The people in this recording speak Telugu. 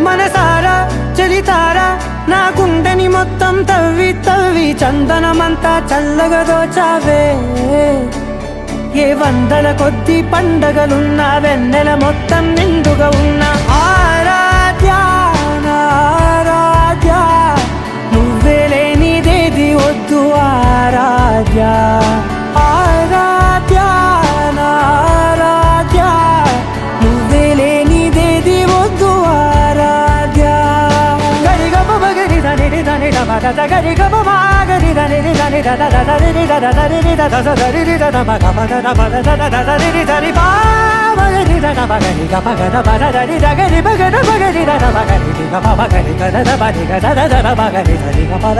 మనసారా చలితారా నా గుండెని మొత్తం తవ్వి తవ్వి చందనమంతా చల్లగా దోచావే ఏ వందల కొద్ది పండగలున్నా వెన్నెల మొత్తం నిండుగా ఉన్న ఆరాధ్య నా ఆరాధ్య నువ్వే లేనిదేది వద్దు ఆరాధ్య ఆరాధ్య నా ఆరాధ్య నువ్వే లేనిదేది వద్దు ఆరాధ్య గరిగమ మగరి దని దని మగ గరిగమ మాగరి దని దని దని దని దని దని మగ మగ మగ దని దని బా మగరి దని మగరి గ మగ మగ దని దగరి మగ మగరి దని మగరి గ మగరి గ దని మగరి గ దని మగరి దని గ మగ